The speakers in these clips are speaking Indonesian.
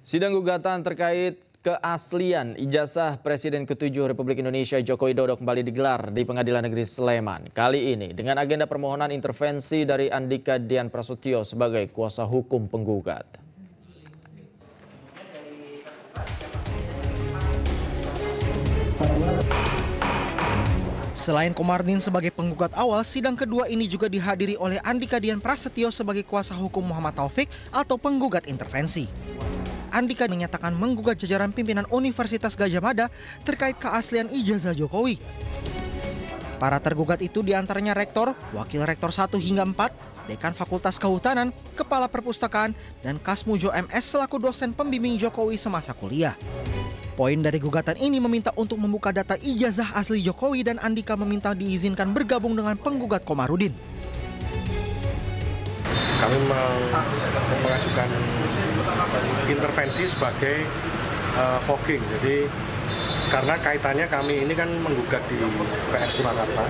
Sidang gugatan terkait keaslian ijazah Presiden ke-7 Republik Indonesia Joko Widodo kembali digelar di Pengadilan Negeri Sleman. Kali ini dengan agenda permohonan intervensi dari Andika Dian Prasetyo sebagai kuasa hukum penggugat. Selain Komarudin sebagai penggugat awal, sidang kedua ini juga dihadiri oleh Andika Dian Prasetyo sebagai kuasa hukum Muhammad Taufik atau penggugat intervensi. Andika menyatakan menggugat jajaran pimpinan Universitas Gadjah Mada terkait keaslian ijazah Jokowi. Para tergugat itu diantaranya rektor, wakil rektor 1 hingga 4, dekan Fakultas Kehutanan, kepala perpustakaan, dan Kasmujo MS selaku dosen pembimbing Jokowi semasa kuliah. Poin dari gugatan ini meminta untuk membuka data ijazah asli Jokowi dan Andika meminta diizinkan bergabung dengan penggugat Komarudin. Kami mengajukan intervensi sebagai fogging. Jadi karena kaitannya kami ini kan menggugat di PN Surakarta.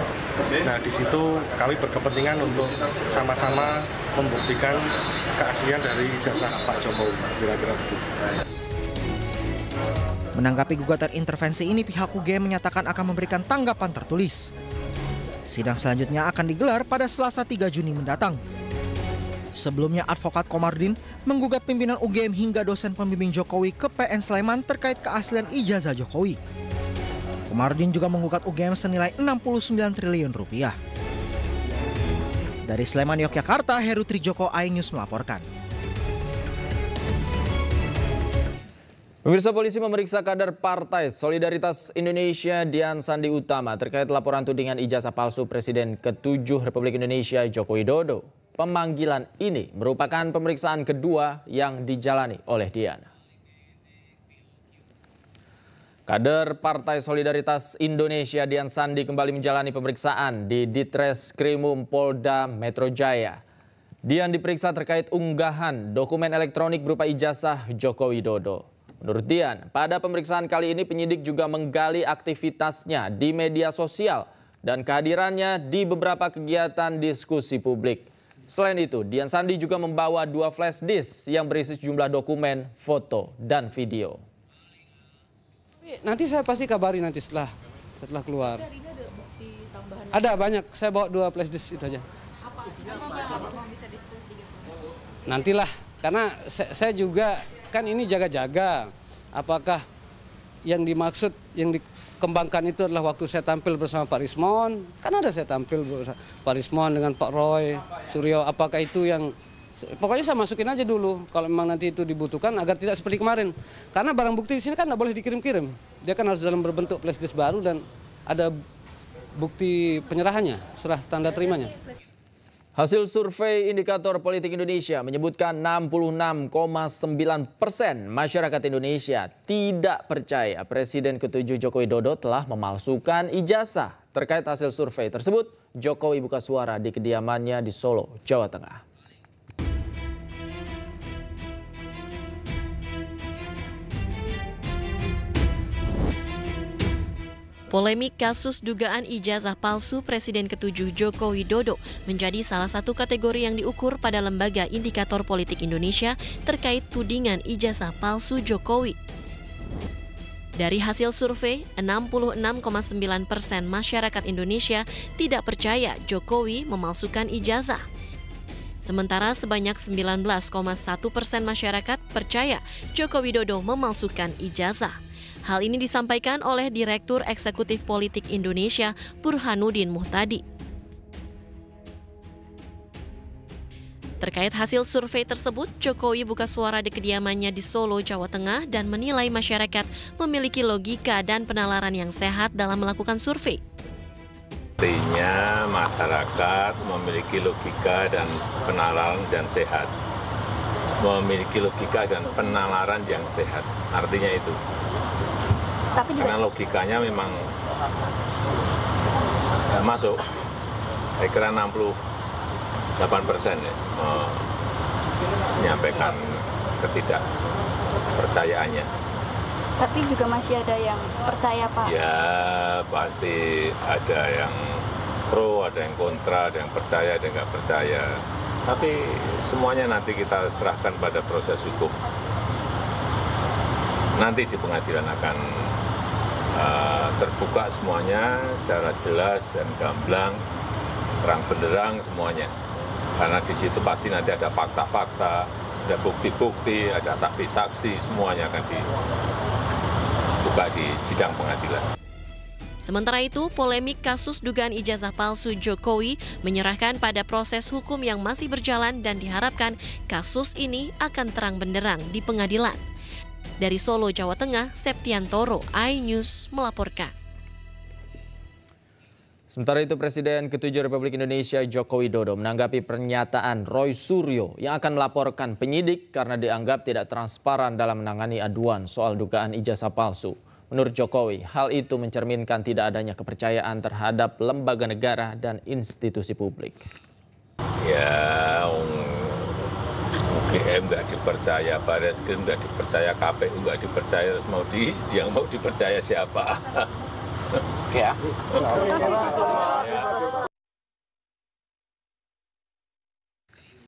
Nah, di situ kami berkepentingan untuk sama-sama membuktikan keaslian dari ijazah Pak Jokowi. Kira-kira begitu. Menanggapi gugatan intervensi ini, pihak UGM menyatakan akan memberikan tanggapan tertulis. Sidang selanjutnya akan digelar pada Selasa 3 Juni mendatang. Sebelumnya, advokat Komarudin menggugat pimpinan UGM hingga dosen pembimbing Jokowi ke PN Sleman terkait keaslian ijazah Jokowi. Komarudin juga menggugat UGM senilai 69 triliun rupiah. Dari Sleman, Yogyakarta, Heru Trijoko, iNews melaporkan. Pemirsa, polisi memeriksa kader Partai Solidaritas Indonesia Dian Sandi Utama terkait laporan tudingan ijazah palsu Presiden ke-7 Republik Indonesia Joko Widodo. Pemanggilan ini merupakan pemeriksaan kedua yang dijalani oleh Dian. Kader Partai Solidaritas Indonesia Dian Sandi kembali menjalani pemeriksaan di Ditreskrimum Polda Metro Jaya. Dian diperiksa terkait unggahan dokumen elektronik berupa ijazah Joko Widodo. Menurut Dian, pada pemeriksaan kali ini penyidik juga menggali aktivitasnya di media sosial dan kehadirannya di beberapa kegiatan diskusi publik. Selain itu, Dian Sandi juga membawa 2 flash disk yang berisi sejumlah dokumen, foto, dan video. Nanti saya pasti kabari nanti setelah keluar. Ada banyak, saya bawa 2 flash disk itu aja. Apa mau bisa diskusi sedikit? Nantilah, karena saya juga kan ini jaga-jaga. Apakah yang dimaksud, yang dikembangkan itu adalah waktu saya tampil bersama Pak Rismon. Kan ada saya tampil bersama Pak Rismon dengan Pak Roy Suryo. Apakah itu yang, pokoknya saya masukin aja dulu. Kalau memang nanti itu dibutuhkan agar tidak seperti kemarin. Karena barang bukti di sini kan nggak boleh dikirim-kirim. Dia kan harus dalam berbentuk flash disk baru dan ada bukti penyerahannya, serah tanda terimanya. Hasil survei Indikator Politik Indonesia menyebutkan 66,9% masyarakat Indonesia tidak percaya Presiden ke-7 Joko Widodo telah memalsukan ijazah. Terkait hasil survei tersebut, Jokowi buka suara di kediamannya di Solo, Jawa Tengah. Polemik kasus dugaan ijazah palsu Presiden ke-7 Joko Widodo menjadi salah satu kategori yang diukur pada Lembaga Indikator Politik Indonesia terkait tudingan ijazah palsu Jokowi. Dari hasil survei, 66,9% masyarakat Indonesia tidak percaya Jokowi memalsukan ijazah. Sementara sebanyak 19,1% masyarakat percaya Joko Widodo memalsukan ijazah. Hal ini disampaikan oleh Direktur Eksekutif Politik Indonesia, Burhanuddin Muhtadi. Terkait hasil survei tersebut, Jokowi buka suara di kediamannya di Solo, Jawa Tengah dan menilai masyarakat memiliki logika dan penalaran yang sehat dalam melakukan survei. Artinya masyarakat memiliki logika dan penalaran yang sehat. Memiliki logika dan penalaran yang sehat. Artinya itu. Karena logikanya memang masuk. Saya kira 68% ya, menyampaikan ketidakpercayaannya. Tapi juga masih ada yang percaya, Pak? Ya, pasti ada yang pro, ada yang kontra, ada yang percaya, ada yang nggak percaya. Tapi semuanya nanti kita serahkan pada proses hukum. nanti di pengadilan akan terbuka semuanya secara jelas dan gamblang, terang benderang semuanya. Karena di situ pasti nanti ada fakta-fakta, ada bukti-bukti, ada saksi-saksi, semuanya akan dibuka di sidang pengadilan. Sementara itu, polemik kasus dugaan ijazah palsu Jokowi menyerahkan pada proses hukum yang masih berjalan dan diharapkan kasus ini akan terang benderang di pengadilan. Dari Solo, Jawa Tengah, Septiantoro, iNews melaporkan. Sementara itu, Presiden ke-7 Republik Indonesia Joko Widodo menanggapi pernyataan Roy Suryo yang akan melaporkan penyidik karena dianggap tidak transparan dalam menangani aduan soal dugaan ijazah palsu. Menurut Jokowi, hal itu mencerminkan tidak adanya kepercayaan terhadap lembaga negara dan institusi publik. Ya, UGM nggak dipercaya, Barreskrim nggak dipercaya, KPU nggak dipercaya, terus yang mau dipercaya siapa? Ya.